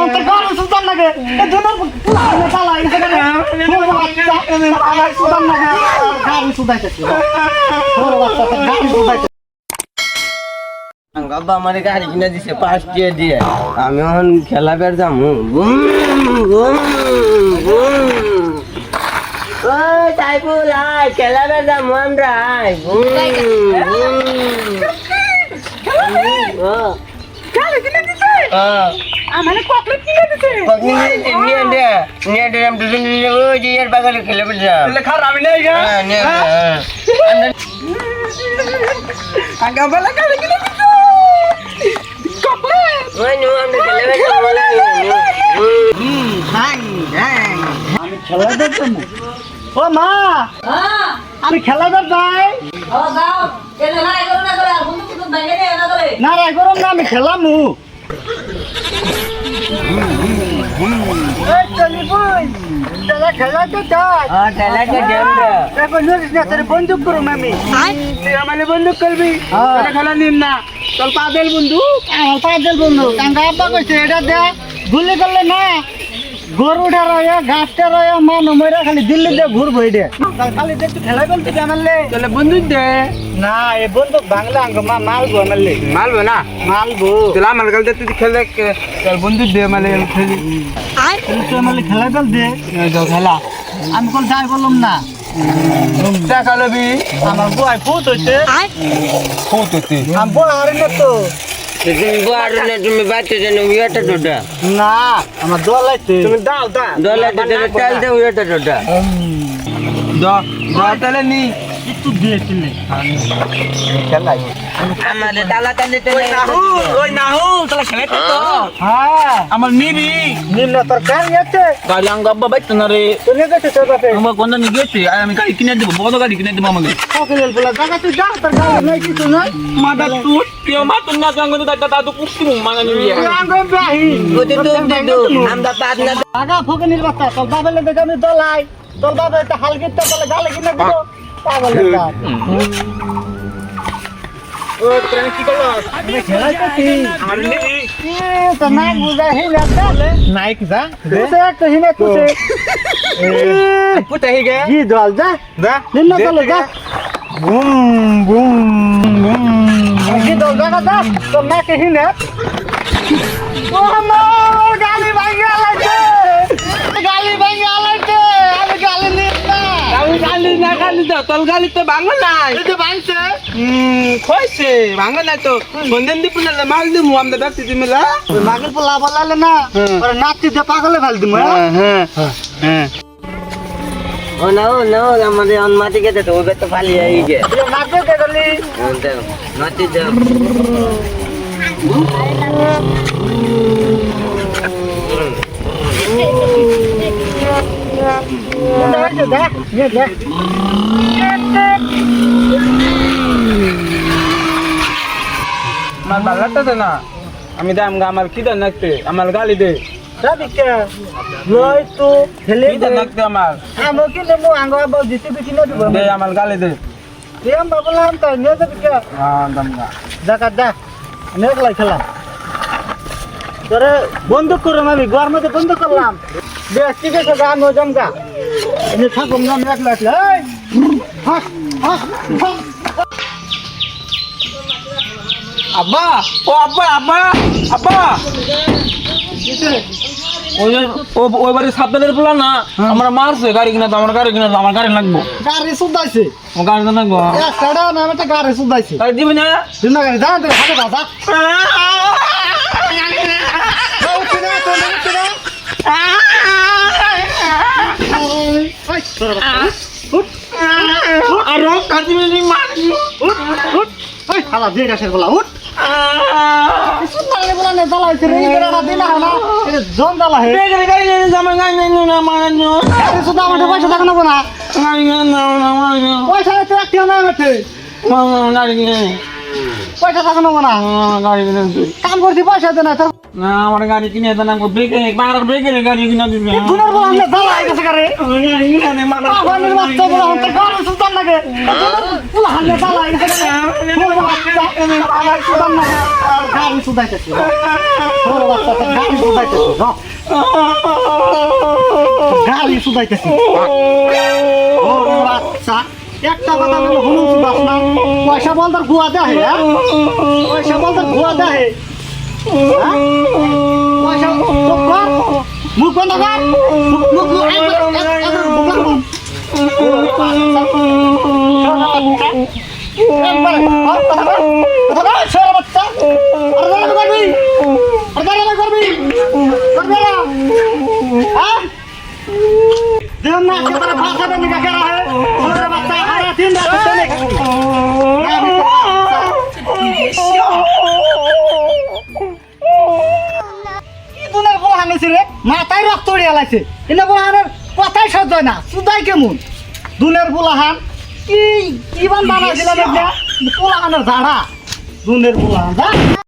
তো গাড়ি সুদান লাগে এ দুনোর পালা এসে গেলে আমার সুদান লাগে গাড়ি সুদাইতেছে গাড়ি সুদাইতেছে আব্বা আমার গাড়ি কিনে দিছে 5 টাকা দিয়ে আমি এখন খেলা বের যাবো ও সাইফুল আয় খেলা বের যাবো আমরা আয় গাড়ি কিনে দিছে আমার চকলেট কিনে দিছে নিয়ে দে আমি দুজন ও যে এর বাগানে খেলে বের যাও তাহলে খারাপ আমি নেই গা আঙ্গা বলা গাড়ি কিনে দিছে চকলেট ওই নো আমরা খেলে বের যাবো আমি খেলা দেখতাম ও মা আমি খেলা যাই না রাই করুন না আমি খেলামু বন্দুক করুন আমি মানে বন্দুক করবি খেলা নিন না চল পাদেল বন্দুক পাদেল বন্দুক কাঙ্গা আব্বা কইছে এটা দে গুলি করলে না গরুটা রয়ে ঘাসটা রয়ে মানু মরা খালি দিল্লি দিয়ে ঘুরবো এটা খালি দেখতে খেলা বলতে জানালে তাহলে বন্দুক দে না এই বন্দুক বাংলা আঙ্গ মা মালবো আমালে মালবো না মালবো তাহলে আমার কাল দেখতে খেলে বন্দুক দে মানে খেলি তুই আমালে খেলা বল দে যাও খেলা আমি কোন যাই বললাম না টাকা লবি আমার বয় ফুট হইছে ফুট হইছে আমি বয় আরে না তো তুমি বাচ্চা জানো উইয়াটা টোটা না আমার দলাইতে তুমি দাও দলাইতে চাল দে উইয়াটা টোটা তাহলে নি একটু দিয়েছিলে খেলাই আমাদের তালা তালিতে ওই নাহু তাহলে খেলাইতে তো হ্যাঁ আমার নিবি নিম্ন তোর গাড়ি আছে গাড়ি আঙ্গ আব্বা বাইতো না রে তুমি গেছে তো বাপে আমার কোন দিন গেছে আমি গাড়ি কিনে দেবো বড় গাড়ি কিনে দেবো আমাকে সকালে বলা জায়গা তুই যা তোর গাড়ি নাই কিছু না মাদা তুই কেউ মাতুন না আঙ্গ তো দাদা পুষ্টি মানা নিবি আঙ্গ বাহি ওতে তো আমরা পাদ না আগা ফকনির বাচ্চা তোর বাবালে দেখে আমি দলাই তোর বাবা একটা হালকিটা বলে গালে কিনে দিব পাগল এটা ও তুমি কি করলো আমি খেলাইতেছি আর নিবি তো না বুঝা হে লাগা নাইক যা তুই একটা হিনে তুই পুতা হে গে জি দল যা নিন্ন দল যা বুম বুম বুম জি দল যা না তো না কে হিনে ও আমার গালি ভাঙা লাগছে গালি ভাঙা লাগছে আমি গালি নিব না আমি গালি না গালি দাও তোর গালি তো ভাঙা নাই এটা ভাঙছে কইছে ভাঙা নাই তো বন্ধন দিব না মাল দিমু আমরা ব্যক্তি দিমেলা মাগের পোলা বলালে না ওরে নাচতে দে পাগলে ফেল দিমু হ্যাঁ ও না আমাদের মাটি গেছে তো ওবে তো ফালি আই গে নাচতে দে গলি মাটি দাও আমার বালাটা দে না আমি দাম আমার কি দেন নাকতে আমার গালি দে দাদিকে লই তো খেলে কি দেন নাকতে আমার আমো কি নেমু আঙ্গ বাবু জিতে বিটি না দিব দে আমার গালি দে এম বাবুলাম তো নিয়ে যাবি কে হ্যাঁ দামগা দেখা দা নেকলা খেলা তোরে বন্দুক করলাম আমি ঘর মধ্যে বন্দুক করলাম বেশ ঠিক আছে গান হয়ে জমগা এনে থাকুম না একলা একলা আব্বা ও আব্বা আব্বা আব্বা ওই বাড়ি সাবধানের বলা না আমরা মারছে গাড়ি কিনা তো আমার গাড়ি কিনা তো আমার গাড়ি লাগবো গাড়ি সুদাইছে আমার গাড়ি তো লাগবো সাড়া না আমি তো গাড়ি সুদাইছে গাড়ি দিবি না দিনা গাড়ি যা তো হাতে বাসা আর কাটি মারি হালা দিয়ে গাছের বলা উঠ সুদাইলে বলা না জ্বালাইছে রে এরা দিলা না এটা জন জ্বালা হে গাড়ি জামা গাড়ি না মারানো সুদা আমাদের পয়সা থাকো না পয়সা তো রাখতে না আমাকে গাড়ি পয়সা থাকো না গাড়ি কাম করছি পয়সা দে না না আমার গাড়ি কিনে দেন আমাকে ব্রেকে বাংলার ব্রেকে গাড়ি কিনে দিবে দুনের বলা আমরা দালা আইছে করে গাড়ি কিনে দে মাথা আবার বাচ্চা বলা হতে গাড়ি সুলতান লাগে বলা হালে দালা আইছে করে আমার সুলতান না গাড়ি সুদাইতেছে বড় বাচ্চা গাড়ি সুদাইতেছে গাড়ি সুদাইতেছে বড় বাচ্চা একটা কথা বলে হুলুম সুদাস না পয়সা বলতার গুয়া দেয় হ্যাঁ পয়সা বলতার গুয়া দেয় পয়সা মুখ বন্ধ কর মুখ মাথায় রক্ত উড়িয়ে লাগছে কিন্তু বোলাহানের কথাই সহ্য হয় না সুদাই কেমন দুনের বোলাহান কি বান বানাইছিলাম পোলাহানের ঝাড়া দুনের বোলাহান